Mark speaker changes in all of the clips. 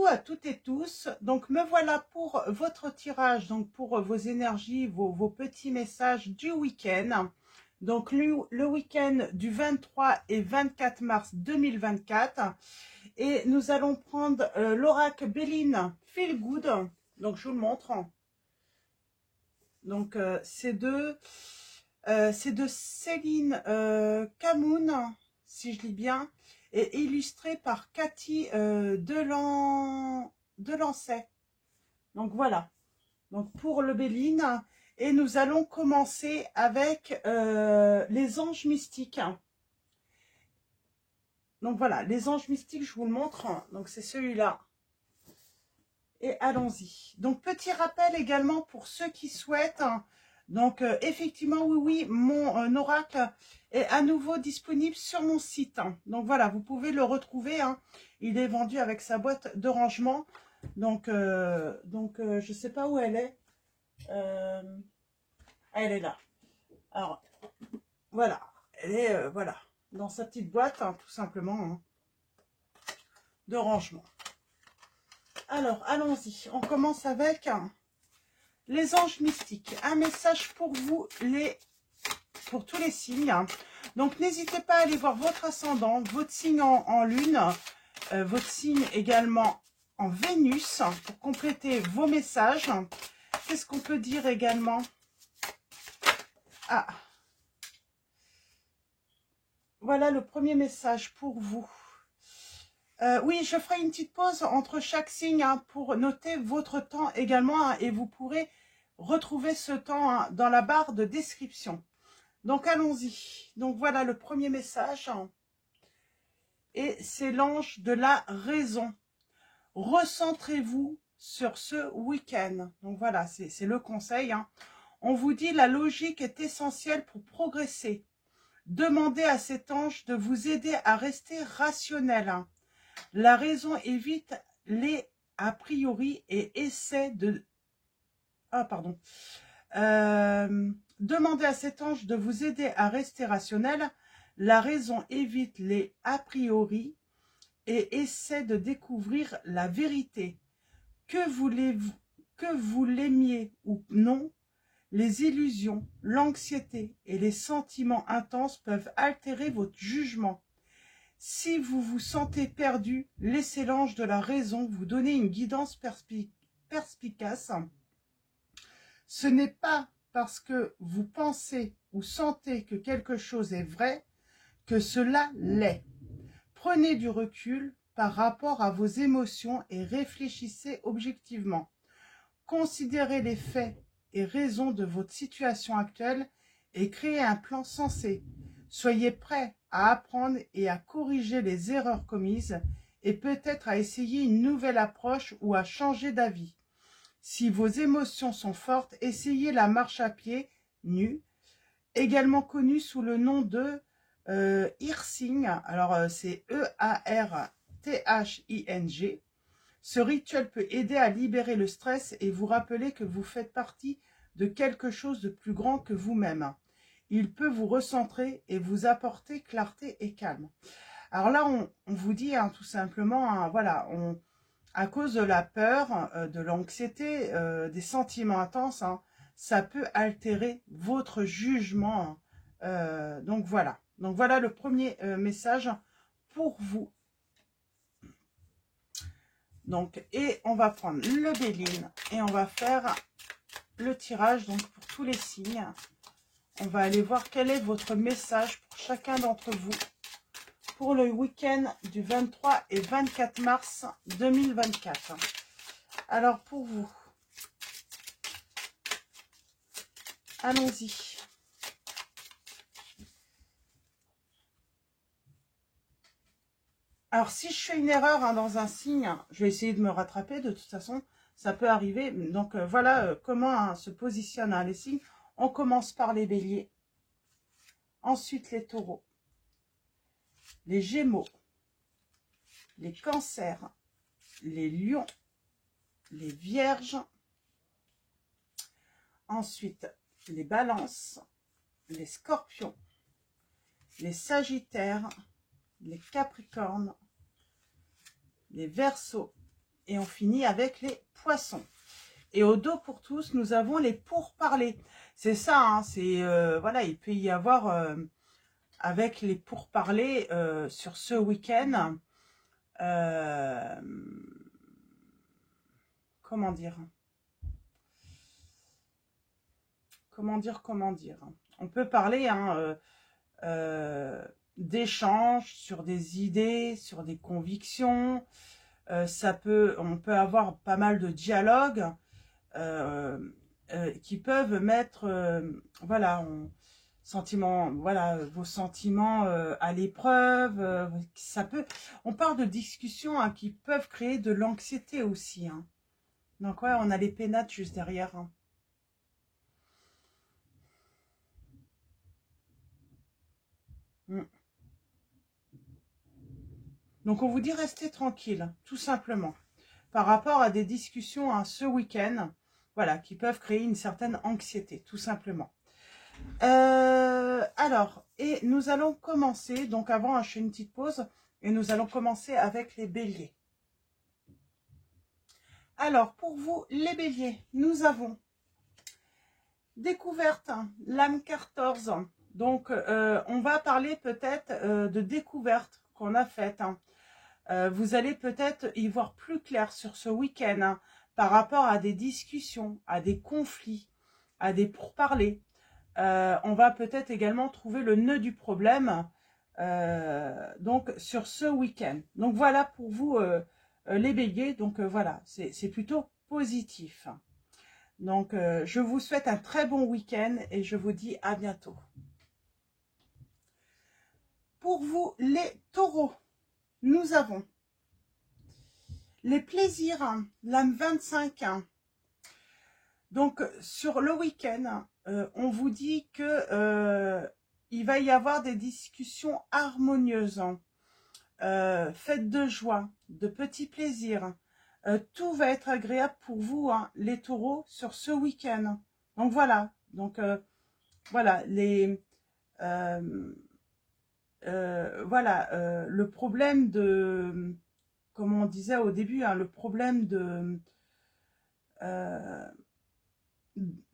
Speaker 1: coucou à toutes et tous. Donc me voilà pour votre tirage, donc pour vos énergies, vos petits messages du week-end. Donc le week-end du 23 et 24 mars 2024. Et nous allons prendre l'oracle Béline Feel Good. Donc je vous le montre. Donc c'est de Céline Camoun, si je lis bien, et illustré par Cathy Delancey. Donc voilà, donc pour le Béline, et nous allons commencer avec les anges mystiques. Donc voilà, les anges mystiques, je vous le montre, donc c'est celui-là. Et allons-y. Donc petit rappel également pour ceux qui souhaitent. Donc effectivement, oui, mon oracle est à nouveau disponible sur mon site. Donc voilà, vous pouvez le retrouver. Il est vendu avec sa boîte de rangement. Donc je ne sais pas où elle est. Elle est là. Alors voilà, elle est voilà dans sa petite boîte, tout simplement, de rangement. Alors allons-y. On commence avec les anges mystiques, un message pour vous, pour tous les signes. Donc n'hésitez pas à aller voir votre ascendant, votre signe en lune, votre signe également en Vénus, pour compléter vos messages. Qu'est-ce qu'on peut dire également? Ah, voilà le premier message pour vous. Oui, je ferai une petite pause entre chaque signe pour noter votre temps également, et vous pourrez retrouver ce temps dans la barre de description. Donc allons-y. Donc voilà le premier message. Et c'est l'ange de la raison. Recentrez-vous sur ce week-end. Donc voilà, c'est le conseil. On vous dit la logique est essentielle pour progresser. Demandez à cet ange de vous aider à rester rationnel. La raison évite les a priori et essaie de... Ah, pardon. Demandez à cet ange de vous aider à rester rationnel. La raison évite les a priori et essaie de découvrir la vérité. Que vous l'aimiez ou non, les illusions, l'anxiété et les sentiments intenses peuvent altérer votre jugement. Si vous vous sentez perdu, laissez l'ange de la raison vous donner une guidance perspicace. Ce n'est pas parce que vous pensez ou sentez que quelque chose est vrai que cela l'est. Prenez du recul par rapport à vos émotions et réfléchissez objectivement. Considérez les faits et raisons de votre situation actuelle et créez un plan sensé. Soyez prêt à apprendre et à corriger les erreurs commises et peut-être à essayer une nouvelle approche ou à changer d'avis. Si vos émotions sont fortes, essayez la marche à pied nue, également connue sous le nom de Earthing. Alors c'est E-A-R-T-H-I-N-G. Ce rituel peut aider à libérer le stress et vous rappeler que vous faites partie de quelque chose de plus grand que vous-même. Il peut vous recentrer et vous apporter clarté et calme. Alors là, on vous dit tout simplement, voilà, à cause de la peur, de l'anxiété, des sentiments intenses, ça peut altérer votre jugement. Donc voilà. Donc voilà le premier message pour vous. Donc, et on va prendre le Béline et on va faire le tirage donc pour tous les signes. On va aller voir quel est votre message pour chacun d'entre vous pour le week-end du 23 et 24 mars 2024. Alors pour vous, allons-y. Alors si je fais une erreur dans un signe, je vais essayer de me rattraper, de toute façon, ça peut arriver. Donc voilà comment se positionnent les signes. On commence par les béliers, ensuite les taureaux, les gémeaux, les cancers, les lions, les vierges, ensuite les balances, les scorpions, les sagittaires, les capricornes, les verseaux, et on finit avec les poissons. Et au dos pour tous, nous avons les pourparlers. C'est ça, hein, c'est voilà, il peut y avoir avec les pourparlers sur ce week-end. Comment dire? Comment dire? On peut parler hein, d'échanges sur des idées, sur des convictions. On peut avoir pas mal de dialogues qui peuvent mettre, voilà, voilà, vos sentiments à l'épreuve. On parle de discussions hein, qui peuvent créer de l'anxiété aussi. Hein. Donc ouais, on a les pénates juste derrière. Hein. Mm. Donc on vous dit restez tranquille, tout simplement, par rapport à des discussions hein, ce week-end, voilà, qui peuvent créer une certaine anxiété, tout simplement. Alors, et nous allons commencer, donc avant, je fais une petite pause, et nous allons commencer avec les béliers. Alors, pour vous, les béliers, nous avons découverte, hein, l'âme 14. Donc, on va parler peut-être de découverte qu'on a faite. Hein. Vous allez peut-être y voir plus clair sur ce week-end hein, par rapport à des discussions, à des conflits, à des pourparlers. On va peut-être également trouver le nœud du problème donc sur ce week-end. Donc voilà pour vous les béliers. Donc voilà, c'est plutôt positif. Donc je vous souhaite un très bon week-end et je vous dis à bientôt. Pour vous les taureaux, nous avons les plaisirs, hein, l'âme 25. Hein. Donc sur le week-end, on vous dit que il va y avoir des discussions harmonieuses, hein. Faites de joie, de petits plaisirs. Tout va être agréable pour vous, hein, les taureaux, sur ce week-end. Donc voilà, voilà, voilà, le problème de, comme on disait au début, hein, le problème de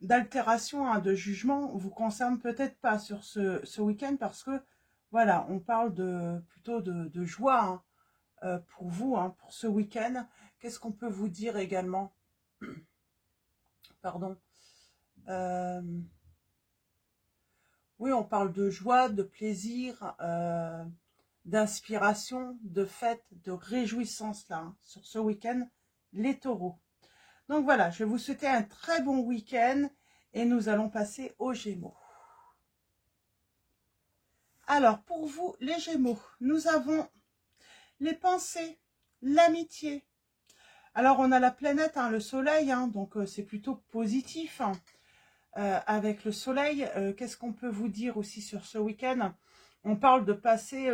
Speaker 1: d'altération, hein, de jugement, vous concerne peut-être pas sur ce week-end parce que, voilà, on parle plutôt de joie hein, pour vous, hein, pour ce week-end. Qu'est-ce qu'on peut vous dire également? Pardon. Oui, on parle de joie, de plaisir, d'inspiration, de fête, de réjouissance là, hein, sur ce week-end, les taureaux. Donc voilà, je vais vous souhaiter un très bon week-end et nous allons passer aux Gémeaux. Alors, pour vous, les Gémeaux, nous avons les pensées, l'amitié. Alors, on a la planète, hein, le soleil, hein, donc c'est plutôt positif. Hein. Avec le soleil, qu'est-ce qu'on peut vous dire aussi sur ce week-end? On parle de passer,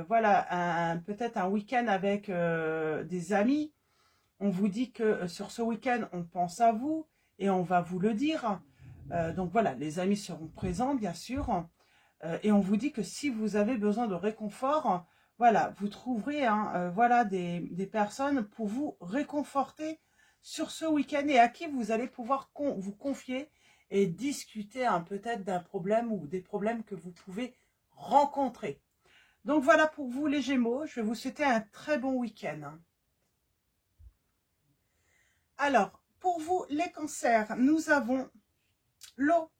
Speaker 1: voilà, peut-être un week-end avec des amis. On vous dit que sur ce week-end, on pense à vous et on va vous le dire. Donc voilà, les amis seront présents, bien sûr. Et on vous dit que si vous avez besoin de réconfort, voilà, vous trouverez hein, voilà, des personnes pour vous réconforter sur ce week-end et à qui vous allez pouvoir vous confier et discuter hein, peut-être d'un problème ou des problèmes que vous pouvez rencontrer. Donc voilà pour vous les Gémeaux, je vais vous souhaiter un très bon week-end. Alors, pour vous les Cancers, nous avons l'eau.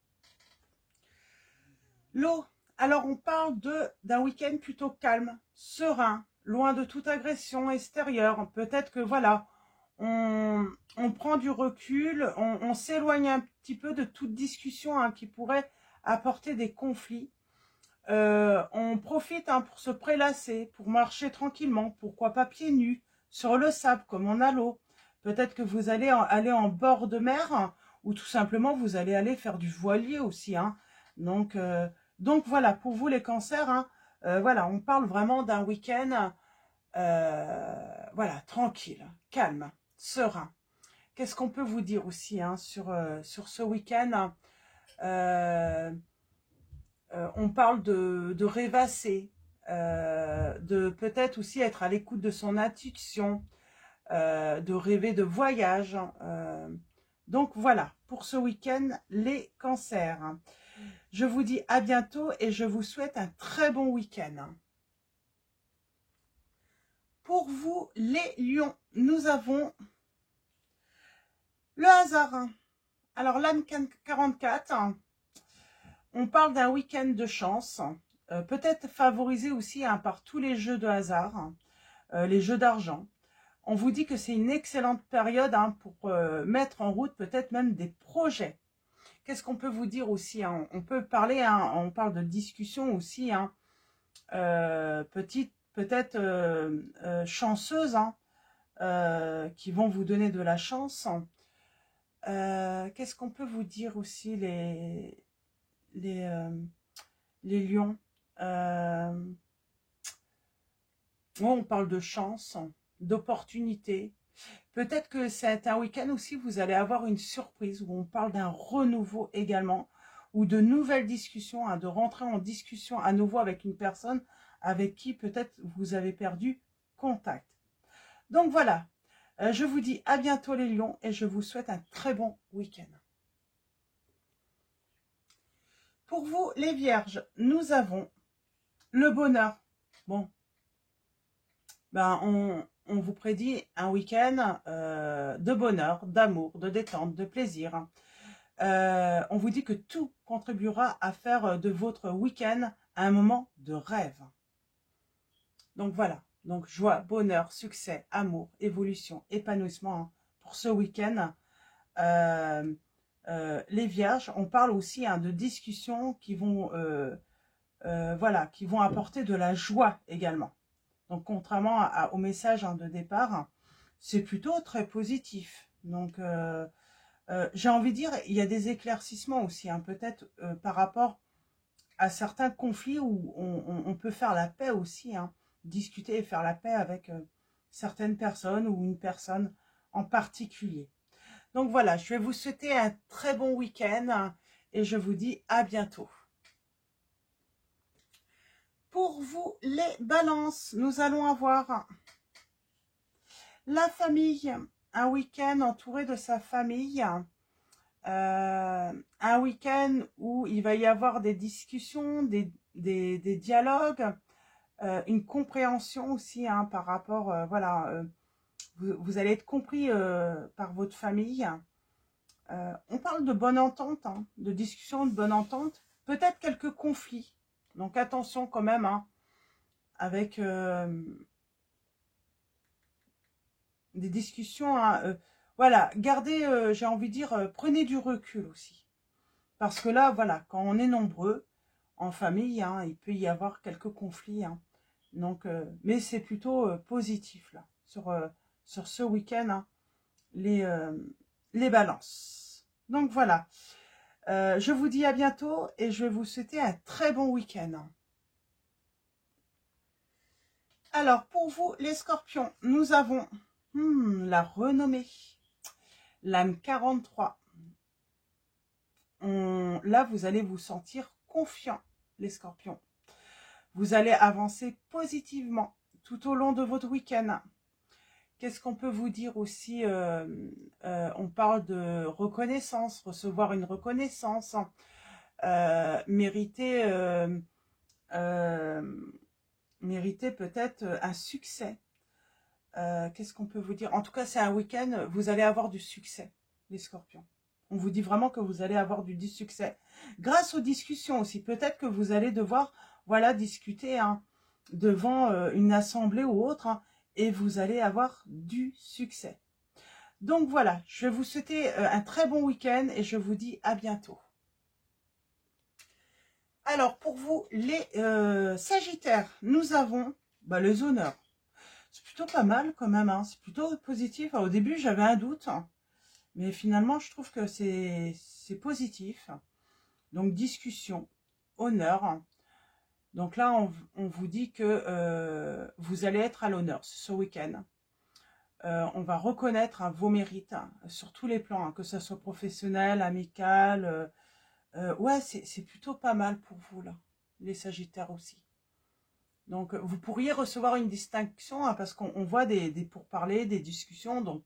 Speaker 1: L'eau, alors on parle d'un week-end plutôt calme, serein, loin de toute agression extérieure. Peut-être que voilà, on prend du recul, on s'éloigne un petit peu de toute discussion hein, qui pourrait apporter des conflits. On profite hein, pour se prélasser, pour marcher tranquillement, pourquoi pas pieds nus, sur le sable comme on a l'eau. Peut-être que vous allez aller en bord de mer hein, ou tout simplement vous allez aller faire du voilier aussi. Hein. Donc voilà, pour vous les cancers, hein, voilà, on parle vraiment d'un week-end voilà, tranquille, calme, serein. Qu'est-ce qu'on peut vous dire aussi hein, sur ce week-end on parle de rêvasser, de peut-être aussi être à l'écoute de son intuition, de rêver de voyage. Donc voilà, pour ce week-end, les cancers. Je vous dis à bientôt et je vous souhaite un très bon week-end. Pour vous, les lions, nous avons le hasard. Alors l'âme 44, on parle d'un week-end de chance, peut-être favorisé aussi par tous les jeux de hasard, les jeux d'argent. On vous dit que c'est une excellente période pour mettre en route peut-être même des projets. Qu'est-ce qu'on peut vous dire aussi, on peut parler, on parle de discussion aussi, peut-être chanceuses, qui vont vous donner de la chance. Qu'est-ce qu'on peut vous dire aussi, les lions? On parle de chance, d'opportunité. Peut-être que c'est un week-end aussi, vous allez avoir une surprise où on parle d'un renouveau également, ou de nouvelles discussions, de rentrer en discussion à nouveau avec une personne avec qui peut-être vous avez perdu contact. Donc voilà, je vous dis à bientôt les lions et je vous souhaite un très bon week-end. Pour vous les vierges, nous avons le bonheur. Bon, ben on vous prédit un week-end de bonheur, d'amour, de détente, de plaisir. On vous dit que tout contribuera à faire de votre week-end un moment de rêve. Donc voilà, donc joie, bonheur, succès, amour, évolution, épanouissement pour ce week-end. Les vierges, on parle aussi de discussions qui vont, voilà, qui vont apporter de la joie également. Donc contrairement au message de départ, c'est plutôt très positif. Donc j'ai envie de dire, il y a des éclaircissements aussi, peut-être par rapport à certains conflits où on peut faire la paix aussi, discuter et faire la paix avec certaines personnes ou une personne en particulier. Donc voilà, je vais vous souhaiter un très bon week-end et je vous dis à bientôt. Pour vous, les balances, nous allons avoir la famille, un week-end entouré de sa famille, un week-end où il va y avoir des discussions, des dialogues, une compréhension aussi par rapport, voilà, vous allez être compris par votre famille. On parle de bonne entente, de discussion de bonne entente, peut-être quelques conflits. Donc attention quand même, avec des discussions, voilà, gardez, j'ai envie de dire, prenez du recul aussi. Parce que là, voilà, quand on est nombreux, en famille, il peut y avoir quelques conflits. Donc, mais c'est plutôt positif, là, sur ce week-end, les balances. Donc voilà, je vous dis à bientôt et je vais vous souhaiter un très bon week-end. Alors, pour vous, les scorpions, nous avons la renommée, l'âme 43. Là, vous allez vous sentir confiant, les scorpions. Vous allez avancer positivement tout au long de votre week-end. Qu'est-ce qu'on peut vous dire aussi? On parle de reconnaissance, recevoir une reconnaissance, mériter peut-être un succès. Qu'est-ce qu'on peut vous dire? En tout cas, c'est un week-end, vous allez avoir du succès, les scorpions. On vous dit vraiment que vous allez avoir du succès. Grâce aux discussions aussi, peut-être que vous allez devoir, voilà, discuter devant une assemblée ou autre, et vous allez avoir du succès. Donc voilà, je vais vous souhaiter un très bon week-end et je vous dis à bientôt. Alors, pour vous, les Sagittaires, nous avons les honneurs. C'est plutôt pas mal quand même, c'est plutôt positif. Au début, j'avais un doute, mais finalement, je trouve que c'est positif. Donc, discussion, honneur. Donc là, on vous dit que vous allez être à l'honneur ce week-end. On va reconnaître vos mérites sur tous les plans, que ce soit professionnel, amical. Ouais, c'est plutôt pas mal pour vous, là, les Sagittaires aussi. Donc, vous pourriez recevoir une distinction, hein, parce qu'on voit des pourparlers, des discussions. Donc,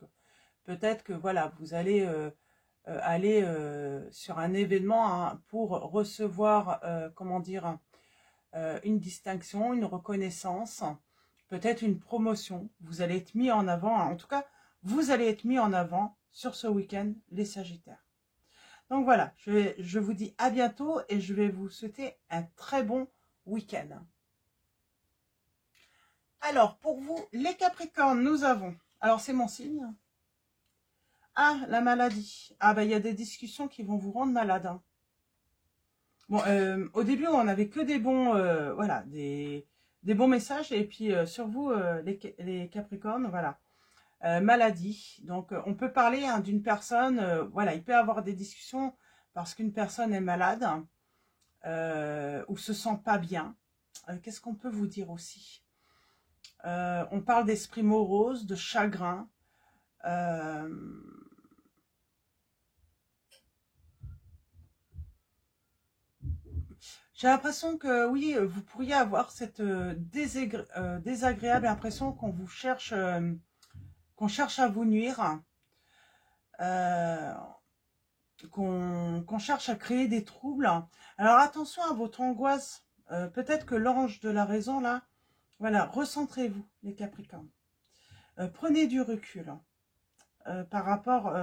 Speaker 1: peut-être que, voilà, vous allez aller sur un événement, hein, pour recevoir, comment dire, une distinction, une reconnaissance, peut-être une promotion. Vous allez être mis en avant, hein. En tout cas, vous allez être mis en avant sur ce week-end, les Sagittaires. Donc voilà, je vous dis à bientôt et je vais vous souhaiter un très bon week-end. Alors, pour vous, les Capricornes, nous avons... Alors, c'est mon signe. Ah, la maladie. Ah, ben, il y a des discussions qui vont vous rendre malade, hein. Bon, au début, on n'avait que des bons... voilà, des bons messages. Et puis, sur vous, les Capricornes, voilà. Maladie. Donc, on peut parler, hein, d'une personne... voilà, il peut y avoir des discussions parce qu'une personne est malade, ou se sent pas bien. Qu'est-ce qu'on peut vous dire aussi? On parle d'esprit morose, de chagrin. J'ai l'impression que oui, vous pourriez avoir cette désagréable impression qu'on vous cherche, qu'on cherche à vous nuire, qu'on cherche à créer des troubles. Alors attention à votre angoisse. Peut-être que l'ange de la raison, là, voilà, recentrez-vous, les Capricornes. Prenez du recul, par rapport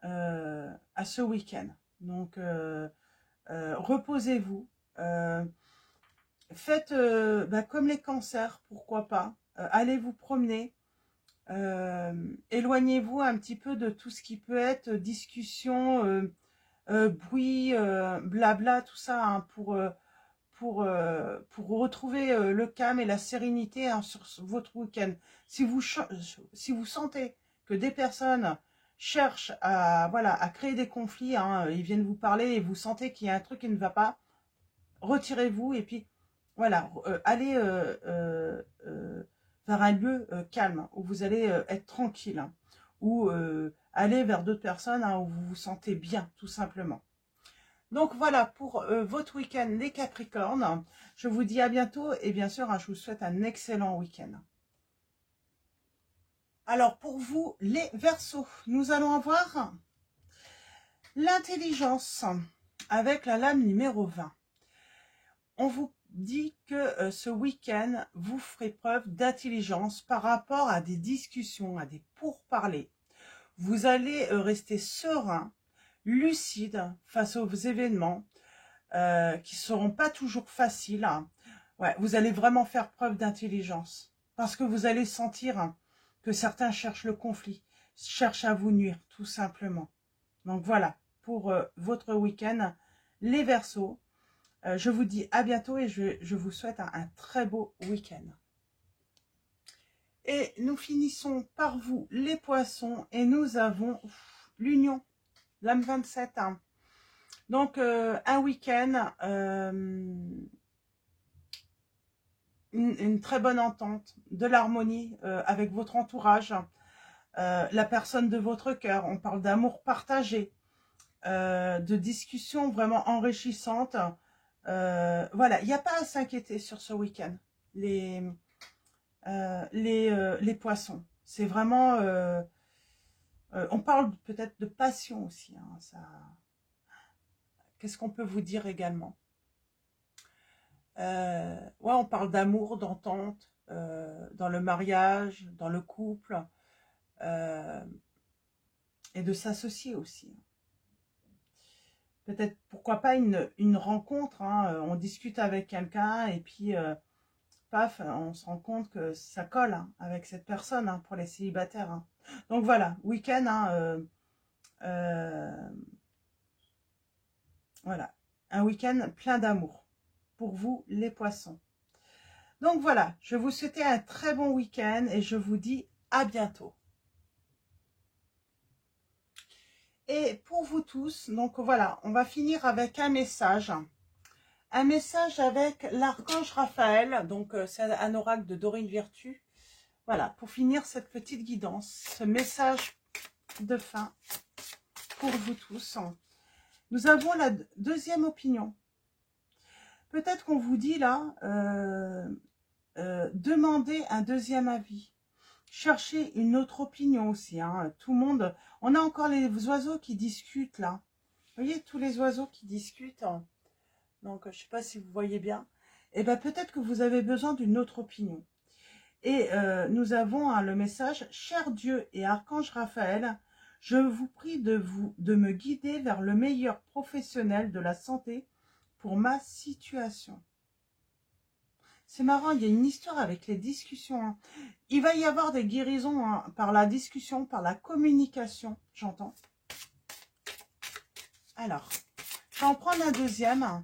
Speaker 1: à ce week-end. Donc, reposez-vous. Faites comme les cancers, pourquoi pas. Allez vous promener. Éloignez-vous un petit peu de tout ce qui peut être discussion, bruit, blabla, tout ça, hein, pour retrouver le calme et la sérénité, hein, sur votre week-end. Si vous sentez que des personnes cherchent à, voilà, à créer des conflits, hein, ils viennent vous parler et vous sentez qu'il y a un truc qui ne va pas, retirez-vous et puis voilà, allez vers un lieu calme, où vous allez être tranquille, hein, ou aller vers d'autres personnes, hein, où vous vous sentez bien, tout simplement. Donc voilà pour votre week-end, les Capricornes. Je vous dis à bientôt et bien sûr, hein, je vous souhaite un excellent week-end. Alors pour vous, les Verseaux, nous allons avoir l'intelligence avec la lame numéro 20. On vous dit que ce week-end, vous ferez preuve d'intelligence par rapport à des discussions, à des pourparlers. Vous allez rester serein, lucide face aux événements qui ne seront pas toujours faciles. Ouais, vous allez vraiment faire preuve d'intelligence parce que vous allez sentir que certains cherchent le conflit, cherchent à vous nuire, tout simplement. Donc voilà, pour votre week-end, les Verseaux. Je vous dis à bientôt et je vous souhaite un très beau week-end. Et nous finissons par vous, les Poissons, et nous avons l'Union, l'âme 27. Hein. Donc, un week-end, une très bonne entente, de l'harmonie avec votre entourage, la personne de votre cœur. On parle d'amour partagé, de discussions vraiment enrichissantes. Voilà, il n'y a pas à s'inquiéter sur ce week-end, les Poissons. C'est vraiment... on parle peut-être de passion aussi. Hein, ça... Qu'est-ce qu'on peut vous dire également? Ouais, on parle d'amour, d'entente, dans le mariage, dans le couple, et de s'associer aussi. Peut-être, pourquoi pas, une rencontre, hein, on discute avec quelqu'un et puis, paf, on se rend compte que ça colle, hein, avec cette personne, hein, pour les célibataires. Hein. Donc voilà, week-end, hein, voilà, un week-end plein d'amour pour vous, les Poissons. Donc voilà, je vous souhaite un très bon week-end et je vous dis à bientôt. Et pour vous tous, donc voilà, on va finir avec un message. Un message avec l'archange Raphaël, donc c'est un oracle de Dorine Virtue. Voilà, pour finir cette petite guidance, ce message de fin pour vous tous. Nous avons la deuxième opinion. peut-être qu'on vous dit là, demandez un deuxième avis. Cherchez une autre opinion aussi. Hein. Tout le monde, on a encore les oiseaux qui discutent là. Vous voyez, tous les oiseaux qui discutent. Hein. Donc, je ne sais pas si vous voyez bien. Eh bien, peut-être que vous avez besoin d'une autre opinion. Et nous avons hein, le message, cher Dieu et Archange Raphaël, je vous prie de me guider vers le meilleur professionnel de la santé pour ma situation. C'est marrant, il y a une histoire avec les discussions. Hein. Il va y avoir des guérisons hein, par la discussion, par la communication, j'entends. Alors, je vais en prendre un deuxième.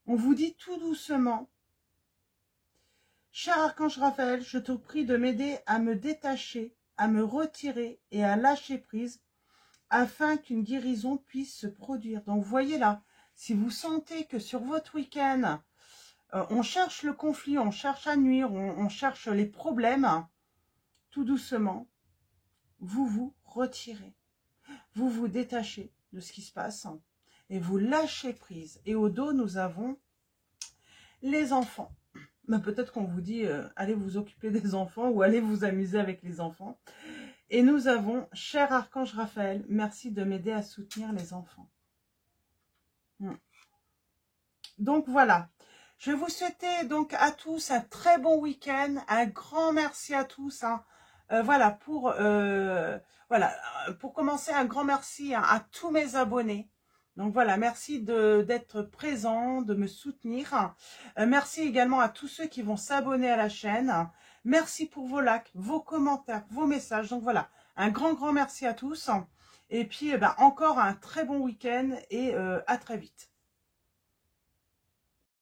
Speaker 1: On vous dit tout doucement, cher Archange Raphaël, je te prie de m'aider à me détacher, à me retirer et à lâcher prise afin qu'une guérison puisse se produire. Donc, vous voyez là, si vous sentez que sur votre week-end, on cherche le conflit, on cherche à nuire, on cherche les problèmes, tout doucement, vous vous retirez. Vous vous détachez de ce qui se passe et vous lâchez prise. Et au dos, nous avons les enfants. Mais peut-être qu'on vous dit, allez vous occuper des enfants ou allez vous amuser avec les enfants. Et nous avons, cher Archange Raphaël, merci de m'aider à soutenir les enfants. Donc voilà, je vais vous souhaiter donc à tous un très bon week-end, un grand merci à tous. Hein. Voilà, pour commencer, un grand merci hein, à tous mes abonnés. Donc voilà, merci d'être présents, de me soutenir. Merci également à tous ceux qui vont s'abonner à la chaîne. Merci pour vos likes, vos commentaires, vos messages. Donc voilà, un grand merci à tous. Et puis encore un très bon week-end et à très vite.